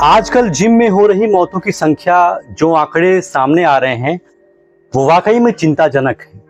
आजकल जिम में हो रही मौतों की संख्या जो आंकड़े सामने आ रहे हैं वो वाकई में चिंताजनक है।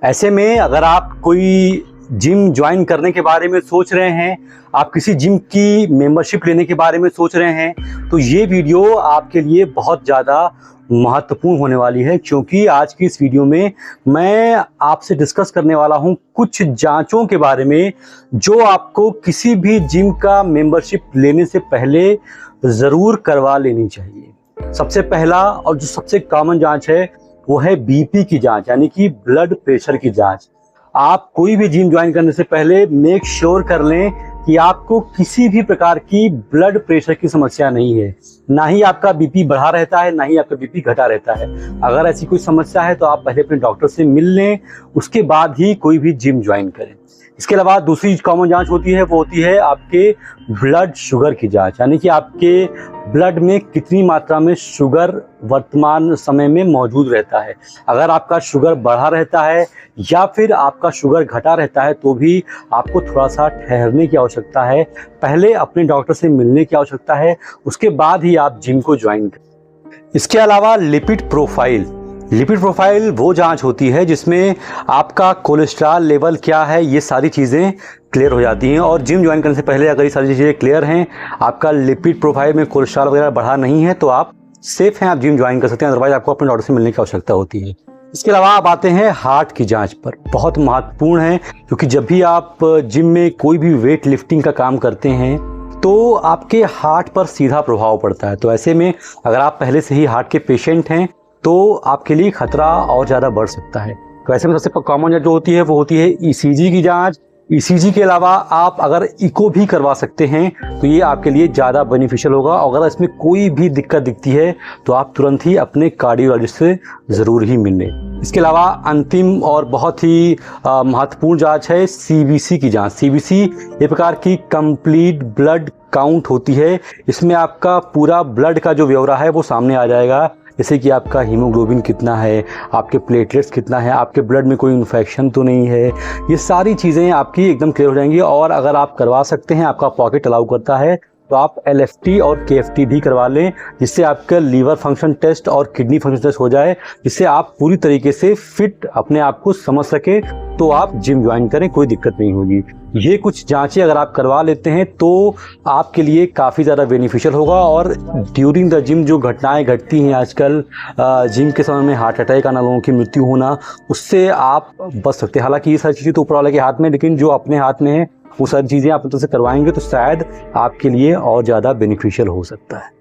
ऐसे में अगर आप कोई जिम ज्वाइन करने के बारे में सोच रहे हैं, आप किसी जिम की मेंबरशिप लेने के बारे में सोच रहे हैं, तो ये वीडियो आपके लिए बहुत ज़्यादा महत्वपूर्ण होने वाली है, क्योंकि आज की इस वीडियो में मैं आपसे डिस्कस करने वाला हूं कुछ जांचों के बारे में जो आपको किसी भी जिम का मेंबरशिप लेने से पहले ज़रूर करवा लेनी चाहिए। सबसे पहला और जो सबसे कॉमन जांच है वो है बीपी की जांच, यानी कि ब्लड प्रेशर की जांच। आप कोई भी जिम ज्वाइन करने से पहले मेक श्योर कर लें कि आपको किसी भी प्रकार की ब्लड प्रेशर की समस्या नहीं है, ना ही आपका बीपी बढ़ा रहता है, ना ही आपका बीपी घटा रहता है। अगर ऐसी कोई समस्या है तो आप पहले अपने डॉक्टर से मिल लें, उसके बाद ही कोई भी जिम ज्वाइन करें। इसके अलावा दूसरी कॉमन जांच होती है वो होती है आपके ब्लड शुगर की जांच, यानी कि आपके ब्लड में कितनी मात्रा में शुगर वर्तमान समय में मौजूद रहता है। अगर आपका शुगर बढ़ा रहता है या फिर आपका शुगर घटा रहता है तो भी आपको थोड़ा सा ठहरने की आवश्यकता है, पहले अपने डॉक्टर से मिलने की आवश्यकता है, उसके बाद ही आप जिम को ज्वाइन करें। इसके अलावा लिपिड प्रोफाइल वो जांच होती है जिसमें आपका कोलेस्ट्रॉल लेवल क्या है, ये सारी चीज़ें क्लियर हो जाती हैं। और जिम ज्वाइन करने से पहले अगर ये सारी चीज़ें क्लियर हैं, आपका लिपिड प्रोफाइल में कोलेस्ट्रॉल वगैरह बढ़ा नहीं है, तो आप सेफ हैं, आप जिम ज्वाइन कर सकते हैं। अदरवाइज आपको अपने डॉक्टर से मिलने की आवश्यकता होती है। इसके अलावा आप आते हैं हार्ट की जांच पर। बहुत महत्वपूर्ण है, क्योंकि जब भी आप जिम में कोई भी वेट लिफ्टिंग का काम करते हैं तो आपके हार्ट पर सीधा प्रभाव पड़ता है। तो ऐसे में अगर आप पहले से ही हार्ट के पेशेंट हैं तो आपके लिए खतरा और ज़्यादा बढ़ सकता है। तो ऐसे में सबसे कॉमन जांच जो होती है वो होती है ईसीजी की जांच। ईसीजी के अलावा आप अगर इको भी करवा सकते हैं तो ये आपके लिए ज़्यादा बेनिफिशियल होगा। अगर इसमें कोई भी दिक्कत दिखती है तो आप तुरंत ही अपने कार्डियोलॉजिस्ट से ज़रूर ही मिल लें। इसके अलावा अंतिम और बहुत ही महत्वपूर्ण जांच है सीबीसी की जांच। सीबीसी ये प्रकार की कंप्लीट ब्लड काउंट होती है। इसमें आपका पूरा ब्लड का जो ब्यौरा है वो सामने आ जाएगा, जैसे कि आपका हीमोग्लोबिन कितना है, आपके प्लेटलेट्स कितना है, आपके ब्लड में कोई इन्फेक्शन तो नहीं है, ये सारी चीज़ें आपकी एकदम क्लियर हो जाएंगी। और अगर आप करवा सकते हैं, आपका पॉकेट अलाउ करता है, तो आप एलएफटी और केएफटी भी करवा लें, जिससे आपका लीवर फंक्शन टेस्ट और किडनी फंक्शन टेस्ट हो जाए, जिससे आप पूरी तरीके से फिट अपने आप को समझ सके, तो आप जिम ज्वाइन करें, कोई दिक्कत नहीं होगी। ये कुछ जांचें अगर आप करवा लेते हैं तो आपके लिए काफ़ी ज़्यादा बेनिफिशियल होगा। और ड्यूरिंग द जिम जो घटनाएं घटती हैं आजकल, जिम के समय में हार्ट अटैक आना, लोगों की मृत्यु होना, उससे आप बच सकते हैं। हालांकि ये सारी चीज़ें तो ऊपर वाले के हाथ में, लेकिन जो अपने हाथ में है वो सारी चीज़ें आप उनसे करवाएंगे तो शायद आपके लिए और ज़्यादा बेनिफिशियल हो सकता है।